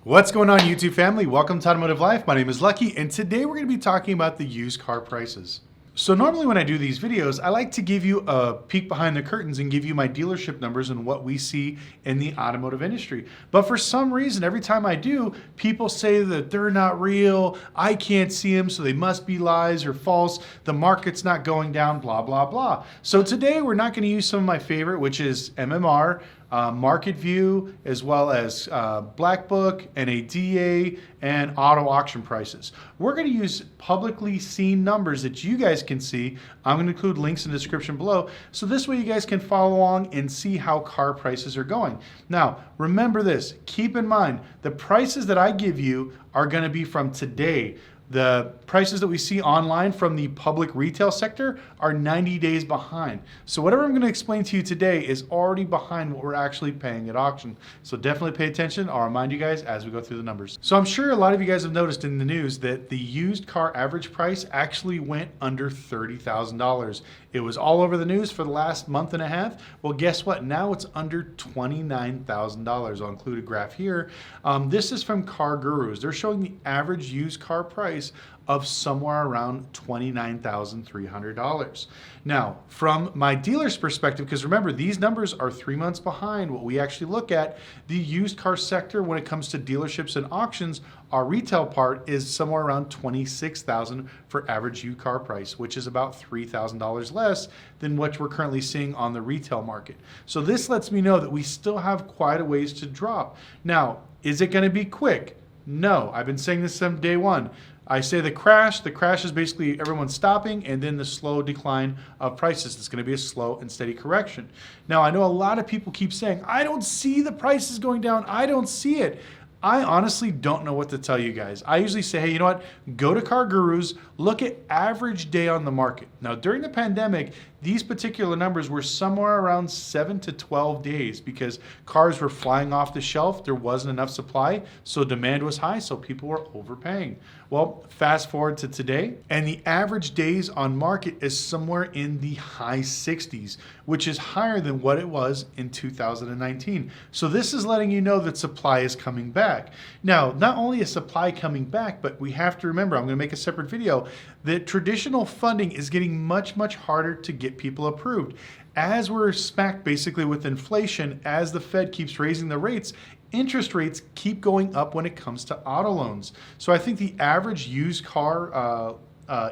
What's going on, YouTube family? Welcome to Automotive Life. My name is Lucky, and today we're going to be talking about the used car prices. So normally when I do these videos, I like to give you a peek behind the curtains and give you my dealership numbers and what we see in the automotive industry. But for some reason, every time I do, people say that they're not real, I can't see them, so they must be lies or false, the market's not going down, blah, blah, blah. So today we're not going to use some of my favorite, which is MMR, Market View, as well as Black Book, NADA, and auto auction prices. We're going to use publicly seen numbers that you guys can see. I'm going to include links in the description below, so this way you guys can follow along and see how car prices are going. Now, remember this, keep in mind, the prices that I give you are going to be from today. The prices that we see online from the public retail sector are 90 days behind. So whatever I'm going to explain to you today is already behind what we're actually paying at auction. So definitely pay attention. I'll remind you guys as we go through the numbers. So I'm sure a lot of you guys have noticed in the news that the used car average price actually went under $30,000. It was all over the news for the last month and a half. Well, guess what? Now it's under $29,000. I'll include a graph here. This is from CarGurus. They're showing the average used car price of somewhere around $29,300. Now, from my dealer's perspective, because remember, these numbers are 3 months behind what we actually look at, the used car sector when it comes to dealerships and auctions, our retail part is somewhere around $26,000 for average used car price, which is about $3,000 less than what we're currently seeing on the retail market. So this lets me know that we still have quite a ways to drop. Now, is it going to be quick? No, I've been saying this from day one. I say the crash is basically everyone stopping and then the slow decline of prices. It's going to be a slow and steady correction. Now, I know a lot of people keep saying, I don't see the prices going down. I don't see it. I honestly don't know what to tell you guys. I usually say, hey, you know what? Go to CarGurus, look at average day on the market. Now, during the pandemic, these particular numbers were somewhere around 7 to 12 days because cars were flying off the shelf. There wasn't enough supply, so demand was high, so people were overpaying. Well, fast forward to today, and the average days on market is somewhere in the high 60s, which is higher than what it was in 2019. So this is letting you know that supply is coming back. Now, not only is supply coming back, but we have to remember, I'm going to make a separate video, that traditional funding is getting much, much harder to get people approved. As we're smacked basically with inflation, as the Fed keeps raising the rates, interest rates keep going up when it comes to auto loans. So I think the average used car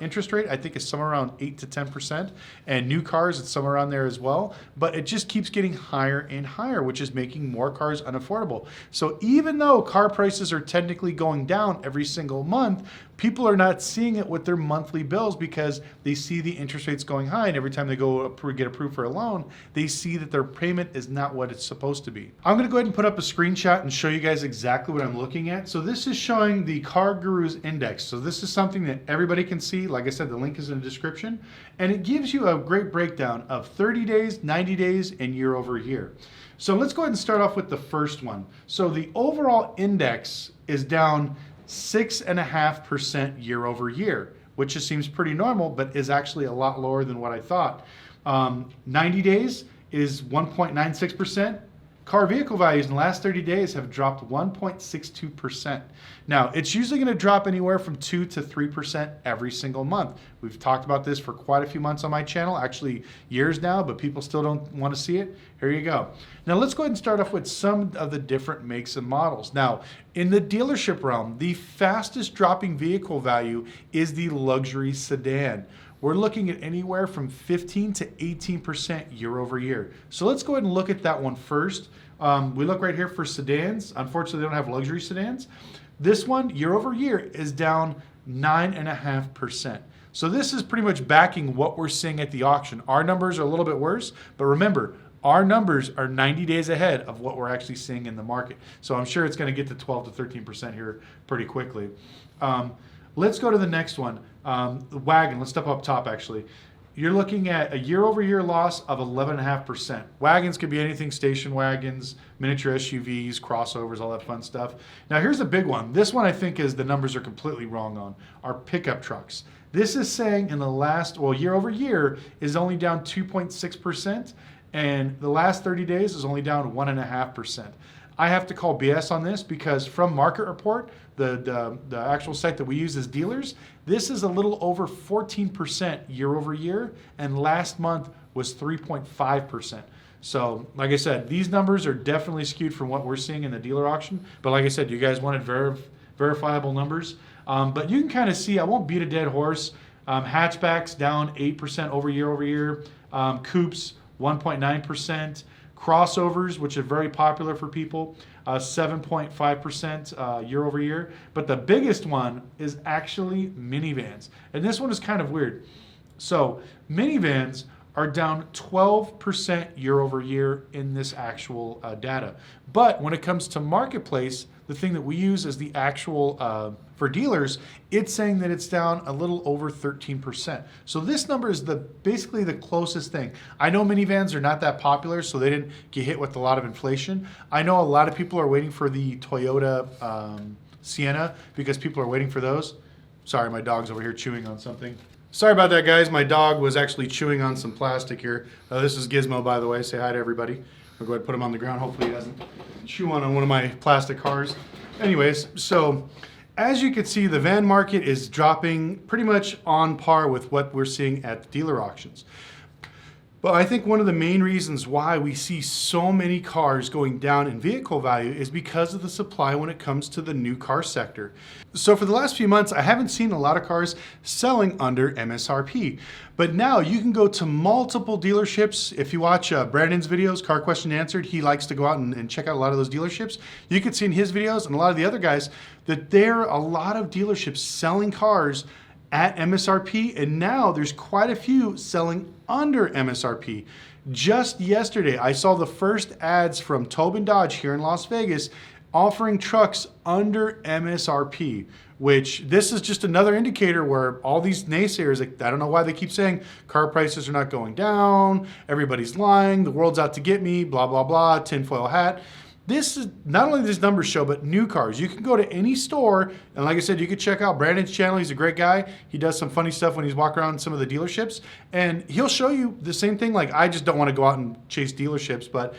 interest rate, I think, is somewhere around 8 to 10%, and new cars, it's somewhere around there as well, but it just keeps getting higher and higher, which is making more cars unaffordable. So even though car prices are technically going down every single month, people are not seeing it with their monthly bills because they see the interest rates going high, and every time they go get approved for a loan, they see that their payment is not what it's supposed to be. I'm going to go ahead and put up a screenshot and show you guys exactly what I'm looking at. So this is showing the CarGurus index. So this is something that everybody can see. Like I said, the link is in the description, and it gives you a great breakdown of 30 days, 90 days, and year over year. So let's go ahead and start off with the first one. So the overall index is down 6.5% year over year, which just seems pretty normal, but is actually a lot lower than what I thought. 90 days is 1.96%. Car vehicle values in the last 30 days have dropped 1.62%. Now, it's usually going to drop anywhere from 2 to 3% every single month. We've talked about this for quite a few months on my channel, actually years now, but people still don't want to see it. Here you go. Now, let's go ahead and start off with some of the different makes and models. Now, in the dealership realm, the fastest dropping vehicle value is the luxury sedan. We're looking at anywhere from 15 to 18% year over year. So let's go ahead and look at that one first. We look right here for sedans. Unfortunately, they don't have luxury sedans. This one, year over year, is down 9.5%. So this is pretty much backing what we're seeing at the auction. Our numbers are a little bit worse, but remember, our numbers are 90 days ahead of what we're actually seeing in the market. So I'm sure it's going to get to 12 to 13% here pretty quickly. Let's go to the next one. The wagon, let's step up top actually. You're looking at a year over year loss of 11.5%. Wagons could be anything, station wagons, miniature SUVs, crossovers, all that fun stuff. Now here's a big one. This one I think is the numbers are completely wrong on, our pickup trucks. This is saying in the last, well, year over year is only down 2.6%, and the last 30 days is only down 1.5%. I have to call BS on this because from Market Report, the actual site that we use as dealers, this is a little over 14% year over year, and last month was 3.5%. So like I said, these numbers are definitely skewed from what we're seeing in the dealer auction. But like I said, you guys wanted verifiable numbers. But you can kind of see, I won't beat a dead horse. Hatchbacks down 8% over year. Coupes 1.9%. Crossovers, which are very popular for people, 7.5% year over year. But the biggest one is actually minivans. And this one is kind of weird. So minivans are down 12% year over year in this actual data. But when it comes to marketplace, the thing that we use as the actual for dealers, it's saying that it's down a little over 13%. So this number is basically the closest thing. I know minivans are not that popular, so they didn't get hit with a lot of inflation. I know a lot of people are waiting for the Toyota Sienna because people are waiting for those. Sorry, my dog's over here chewing on something. Sorry about that, guys. My dog was actually chewing on some plastic here. This is Gizmo, by the way. Say hi to everybody. I'll go ahead and put him on the ground. Hopefully he doesn't chew on one of my plastic cars. Anyways, so as you can see, the van market is dropping pretty much on par with what we're seeing at the dealer auctions. But I think one of the main reasons why we see so many cars going down in vehicle value is because of the supply when it comes to the new car sector. So for the last few months, I haven't seen a lot of cars selling under MSRP. But now you can go to multiple dealerships. If you watch Brandon's videos, Car Question Answered, he likes to go out and check out a lot of those dealerships. You can see in his videos and a lot of the other guys that there are a lot of dealerships selling cars at MSRP, and now there's quite a few selling under MSRP. Just yesterday, I saw the first ads from Tobin Dodge here in Las Vegas offering trucks under MSRP, which this is just another indicator where all these naysayers, like, I don't know why they keep saying car prices are not going down, everybody's lying, the world's out to get me, blah, blah, blah, tinfoil hat. This is not only this numbers show, but new cars. You can go to any store, and like I said, you can check out Brandon's channel. He's a great guy. He does some funny stuff when he's walking around some of the dealerships, and he'll show you the same thing. Like, I just don't want to go out and chase dealerships, but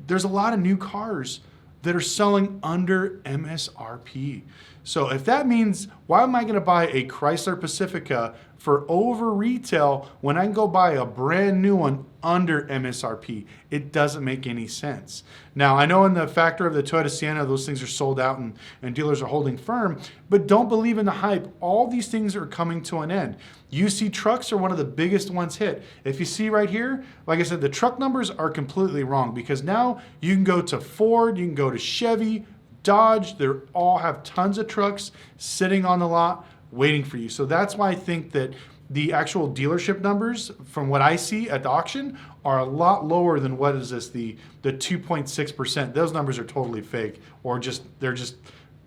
there's a lot of new cars that are selling under MSRP. So if that means, why am I going to buy a Chrysler Pacifica for over retail when I can go buy a brand new one under MSRP? It doesn't make any sense. Now, I know in the factor of the Toyota Sienna, those things are sold out and dealers are holding firm, but don't believe in the hype. All these things are coming to an end. UC trucks are one of the biggest ones hit. If you see right here, like I said, the truck numbers are completely wrong because now you can go to Ford, you can go to Chevy, Dodge, they all have tons of trucks sitting on the lot waiting for you. So that's why I think that the actual dealership numbers from what I see at the auction are a lot lower than what is this, the 2.6%. Those numbers are totally fake, or they're just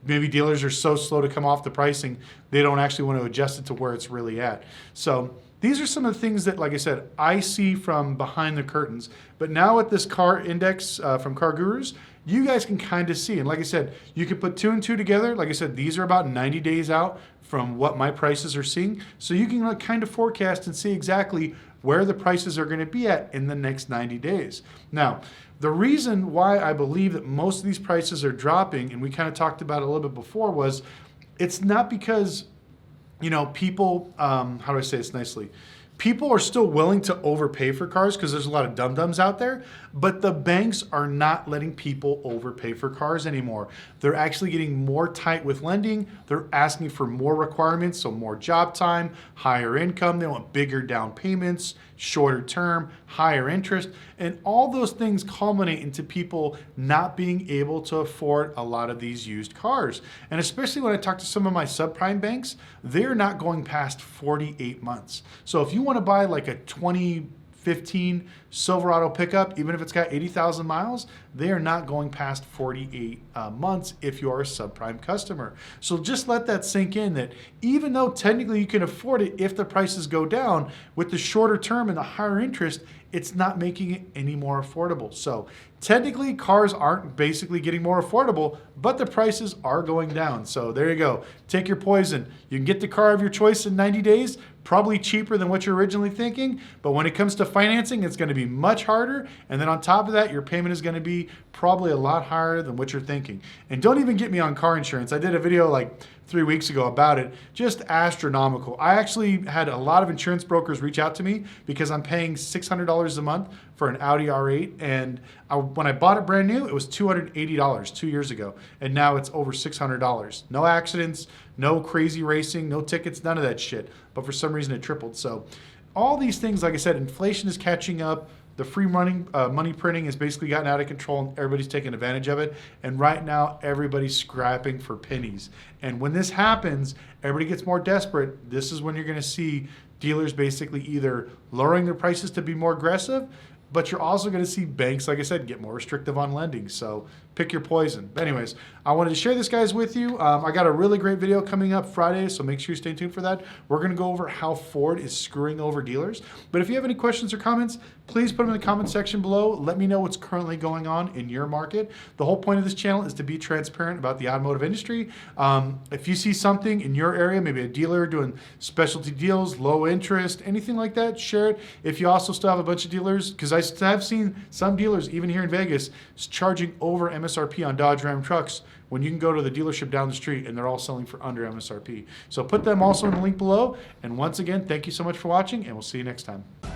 maybe dealers are so slow to come off the pricing, they don't actually want to adjust it to where it's really at. So these are some of the things that, like I said, I see from behind the curtains. But now with this car index from CarGurus, you guys can kind of see. And like I said, you can put two and two together. Like I said, these are about 90 days out from what my prices are seeing. So you can kind of forecast and see exactly where the prices are going to be at in the next 90 days. Now, the reason why I believe that most of these prices are dropping, and we kind of talked about it a little bit before, was it's not because, you know, people, how do I say this nicely? People are still willing to overpay for cars because there's a lot of dum-dums out there, but the banks are not letting people overpay for cars anymore. They're actually getting more tight with lending. They're asking for more requirements, so more job time, higher income. They want bigger down payments, shorter term, higher interest, and all those things culminate into people not being able to afford a lot of these used cars. And especially when I talk to some of my subprime banks, they're not going past 48 months. So if you want to buy like a 2015 Silverado pickup, even if it's got 80,000 miles, they are not going past 48 months if you are a subprime customer. So just let that sink in, that even though technically you can afford it if the prices go down, with the shorter term and the higher interest, it's not making it any more affordable. So technically cars aren't basically getting more affordable, but the prices are going down. So there you go. Take your poison. You can get the car of your choice in 90 days, probably cheaper than what you're originally thinking. But when it comes to financing, it's going to be much harder. And then on top of that, your payment is going to be be probably a lot higher than what you're thinking. And don't even get me on car insurance. I did a video like 3 weeks ago about it, just astronomical. I actually had a lot of insurance brokers reach out to me because I'm paying $600 a month for an Audi R8, and when I bought it brand new, it was $280 2 years ago, and now it's over $600. No accidents, no crazy racing, no tickets, none of that shit, but for some reason it tripled. So all these things, like I said, inflation is catching up. The free money printing has basically gotten out of control, and everybody's taking advantage of it. And right now, everybody's scrapping for pennies. And when this happens, everybody gets more desperate. This is when you're going to see dealers basically either lowering their prices to be more aggressive, but you're also going to see banks, like I said, get more restrictive on lending. So pick your poison. But anyways, I wanted to share this, guys, with you. I got a really great video coming up Friday, so make sure you stay tuned for that. We're going to go over how Ford is screwing over dealers. But if you have any questions or comments, please put them in the comment section below. Let me know what's currently going on in your market. The whole point of this channel is to be transparent about the automotive industry. If you see something in your area, maybe a dealer doing specialty deals, low interest, anything like that, share it. If you also still have a bunch of dealers, because I have seen some dealers, even here in Vegas, charging over MSRP on Dodge Ram trucks when you can go to the dealership down the street and they're all selling for under MSRP. So put them also in the link below. And once again, thank you so much for watching, and we'll see you next time.